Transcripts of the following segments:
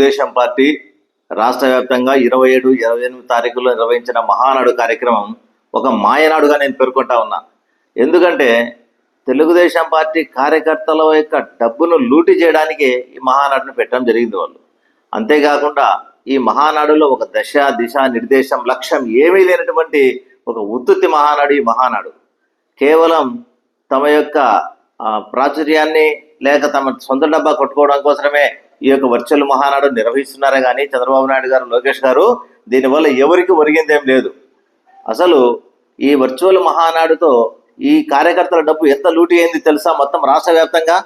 Telugu Desam party రాష్ట్ర వ్యాప్తంగా 27, 28 తారీఖుల్లో నిర్వహించిన మహానాడు కార్యక్రమం ఒక మాయనాడుగా నేను పేర్కొంటా ఉన్నా. ఎందుకంటే తెలుగుదేశం పార్టీ కార్యకర్తల యొక్క డబ్బును లూటీ చేయడానికి ఈ మహానాడును పెట్టడం జరిగింది వాళ్ళు. అంతేకాకుండా ఈ మహానాడులో ఒక దశ దిశ నిర్దేశం లక్ష్యం ఏమీ లేనటువంటి ఒక ఉత్తుత్తి మహానాడు ఈ మహానాడు. కేవలం తమ యొక్క ప్రాచుర్యాన్ని లేక తమ సొంత డబ్బా కొట్టుకోవడం కోసమే ఈ యొక్క వర్చువల్ మహానాడు నిర్వహిస్తున్నారే కానీ చంద్రబాబు నాయుడు గారు, లోకేష్ గారు దీనివల్ల ఎవరికి ఒరిగిందేం లేదు. అసలు ఈ వర్చువల్ మహానాడుతో ఈ కార్యకర్తల డబ్బు ఎంత లూటీ అయింది తెలుసా? మొత్తం రాష్ట్ర వ్యాప్తంగా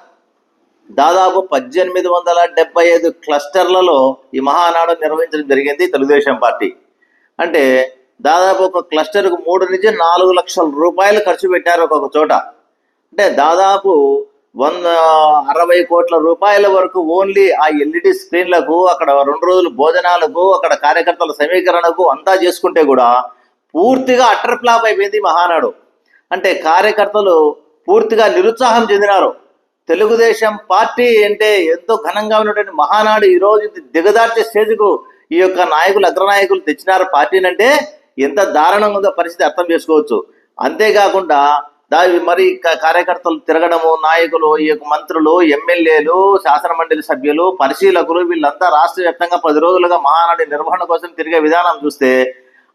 దాదాపు 1875 క్లస్టర్లలో ఈ మహానాడు నిర్వహించడం జరిగింది తెలుగుదేశం పార్టీ. అంటే దాదాపు ఒక క్లస్టర్కు 3 నుంచి 4 లక్షల రూపాయలు ఖర్చు పెట్టారు ఒక్కొక్క చోట. అంటే దాదాపు 160 కోట్ల రూపాయల వరకు ఓన్లీ ఆ ఎల్ఈడి స్క్రీన్లకు, అక్కడ 2 రోజులు భోజనాలకు, అక్కడ కార్యకర్తల సమీకరణకు అంతా చేసుకుంటే కూడా పూర్తిగా అటర్ ఫ్లాప్ అయిపోయింది మహానాడు. అంటే కార్యకర్తలు పూర్తిగా నిరుత్సాహం చెందినారు. తెలుగుదేశం పార్టీ అంటే ఎంతో ఘనంగా ఉన్నటువంటి మహానాడు ఈరోజు దిగదార్చే స్టేజ్కు ఈ యొక్క నాయకులు, అగ్రనాయకులు తెచ్చినారు పార్టీని అంటే ఎంత దారుణంగా ఉందో పరిస్థితి అర్థం చేసుకోవచ్చు. అంతేకాకుండా మరి కార్యకర్తలు తిరగడము, నాయకులు, ఈ యొక్క మంత్రులు, ఎమ్మెల్యేలు, శాసన మండలి సభ్యులు, పరిశీలకులు వీళ్ళంతా రాష్ట్ర వ్యాప్తంగా 10 రోజులుగా మహానాడు నిర్వహణ కోసం తిరిగే విధానం చూస్తే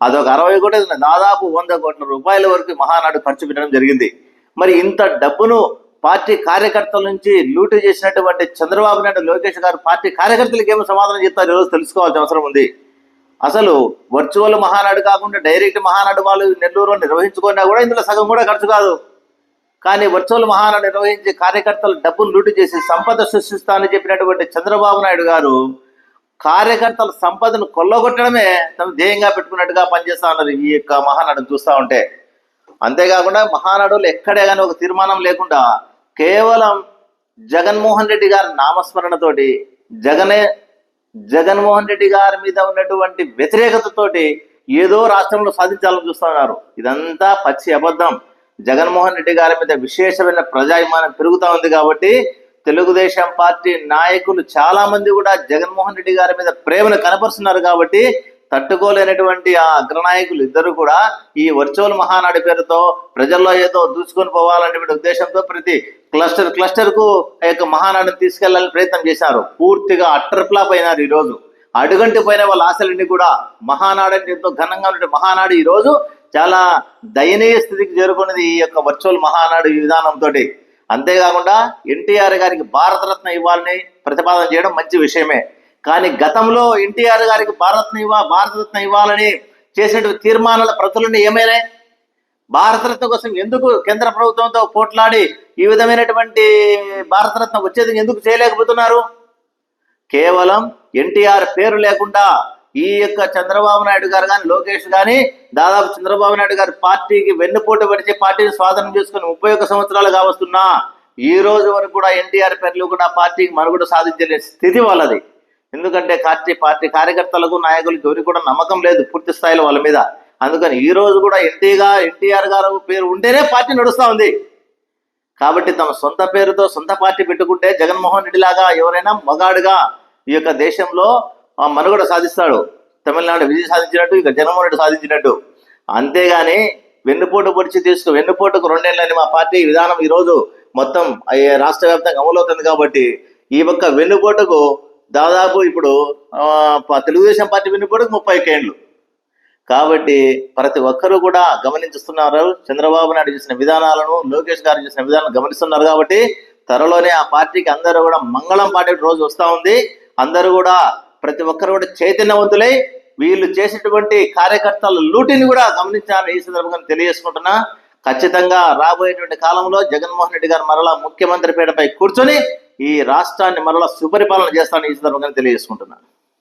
అదొక 60 కోట్ల దాదాపు 100 కోట్ల రూపాయల వరకు మహానాడు ఖర్చు పెట్టడం జరిగింది. మరి ఇంత డబ్బును పార్టీ కార్యకర్తల నుంచి లూటీ చేసినటువంటి చంద్రబాబు నాయుడు, లోకేష్ గారు పార్టీ కార్యకర్తలకు ఏమో సమాధానం చెప్తారు ఈరోజు తెలుసుకోవాల్సిన అవసరం ఉంది. అసలు వర్చువల్ మహానాడు కాకుండా డైరెక్ట్ మహానాడు వాళ్ళు నెల్లూరులో నిర్వహించుకున్నా కూడా ఇందులో సగం కూడా ఖర్చు కాదు. కానీ వర్చువల్ మహానాడు నిర్వహించి కార్యకర్తల డబ్బులు లూటీ చేసి సంపద సృష్టిస్తానని చెప్పినటువంటి చంద్రబాబు నాయుడు గారు కార్యకర్తల సంపదను కొల్లగొట్టడమే తమ ధ్యేయంగా పెట్టుకున్నట్టుగా పనిచేస్తా ఉన్నారు ఈ యొక్క మహానాడును చూస్తూ ఉంటే. అంతేకాకుండా మహానాడులో ఎక్కడే కానీ ఒక తీర్మానం లేకుండా కేవలం జగన్మోహన్ రెడ్డి గారి నామస్మరణతోటి, జగన్మోహన్ రెడ్డి గారి మీద ఉన్నటువంటి వ్యతిరేకతతోటి ఏదో రాష్ట్రంలో సాధించాలని చూస్తున్నారు. ఇదంతా పచ్చి అబద్ధం. జగన్మోహన్ రెడ్డి గారి మీద విశేషమైన ప్రజాభిమానం పెరుగుతూ ఉంది కాబట్టి తెలుగుదేశం పార్టీ నాయకులు చాలా మంది కూడా జగన్మోహన్ రెడ్డి గారి మీద ప్రేమను కనపరుస్తున్నారు కాబట్టి తట్టుకోలేనటువంటి ఆ అగ్రనాయకులు ఇద్దరు కూడా ఈ వర్చువల్ మహానాడు పేరుతో ప్రజల్లో ఏదో దూసుకొని పోవాలనే ఉద్దేశంతో ప్రతి క్లస్టర్ కు ఆ యొక్క మహానాడుని తీసుకెళ్లాలని ప్రయత్నం చేశారు. పూర్తిగా అట్టర్ ఫ్లాప్ అయినారు. ఈ రోజు అడుగంటి పోయిన వాళ్ళ ఆశలన్నీ కూడా మహానాడు అంటే ఎంతో ఘనంగా ఉండే మహానాడు ఈ రోజు చాలా దయనీయ స్థితికి చేరుకున్నది ఈ యొక్క వర్చువల్ మహానాడు ఈ విధానంతో. అంతేకాకుండా ఎన్టీఆర్ గారికి భారతరత్న ఇవ్వాలని ప్రతిపాదన చేయడం మంచి విషయమే. కానీ గతంలో ఎన్టీఆర్ గారికి భారతరత్న ఇవ్వాలని చేసినటువంటి తీర్మానాల ప్రతులను ఏమైనాయి? భారతరత్న కోసం ఎందుకు కేంద్ర ప్రభుత్వంతో పోట్లాడి ఈ విధమైనటువంటి భారతరత్న వచ్చేది ఎందుకు చేయలేకపోతున్నారు? కేవలం ఎన్టీఆర్ పేరు లేకుండా ఈ యొక్క చంద్రబాబు నాయుడు గారు కానీ, లోకేష్ కానీ దాదాపు చంద్రబాబు నాయుడు గారి పార్టీకి వెన్నుపోటు పడిచి పార్టీని స్వాధీనం చేసుకుని 31 సంవత్సరాలు కావస్తున్నా ఈ రోజు వరకు కూడా ఎన్టీఆర్ పేర్లు కూడా పార్టీకి మనుగడ సాధించలే స్థితి వాళ్ళది. ఎందుకంటే పార్టీ కార్యకర్తలకు, నాయకులకు ఎవరికి కూడా నమ్మకం లేదు పూర్తి స్థాయిలో వాళ్ళ మీద. అందుకని ఈ రోజు కూడా ఎన్టీఆర్ గారు పేరు ఉంటేనే పార్టీ నడుస్తూ ఉంది. కాబట్టి తమ సొంత పేరుతో సొంత పార్టీ పెట్టుకుంటే జగన్మోహన్ రెడ్డి లాగా ఎవరైనా మగాడుగా ఈ యొక్క దేశంలో మనుగడ సాధిస్తాడు. తమిళనాడు విజయం సాధించినట్టు ఇక జగన్మోహన్ రెడ్డి సాధించినట్టు. అంతేగాని వెన్నుపోటుకు 2 ఏళ్ళని మా పార్టీ విధానం ఈరోజు మొత్తం రాష్ట్ర వ్యాప్తంగా అమలవుతుంది కాబట్టి ఈ ఒక్క వెన్నుపోటుకు దాదాపు ఇప్పుడు తెలుగుదేశం పార్టీ వెన్నుపోటుకు 30 ఏళ్ళు. కాబట్టి ప్రతి ఒక్కరూ కూడా గమనిస్తున్నారు. చంద్రబాబు నాయుడు చేసిన విధానాలను, లోకేష్ గారు చేసిన విధానాలను గమనిస్తున్నారు. కాబట్టి త్వరలోనే ఆ పార్టీకి అందరూ కూడా మంగళం పాడే రోజు వస్తూ ఉంది. అందరూ కూడా ప్రతి ఒక్కరు కూడా చైతన్యవంతులై వీళ్ళు చేసేటువంటి కార్యకర్తల లూటిని కూడా గమనించాలని ఈ సందర్భంగా తెలియజేసుకుంటున్నా. ఖచ్చితంగా రాబోయేటువంటి కాలంలో జగన్మోహన్ రెడ్డి గారు మరలా ముఖ్యమంత్రి పీఠపై కూర్చొని ఈ రాష్ట్రాన్ని మరలా సుపరిపాలన చేస్తానని ఈ సందర్భంగా తెలియజేసుకుంటున్నా.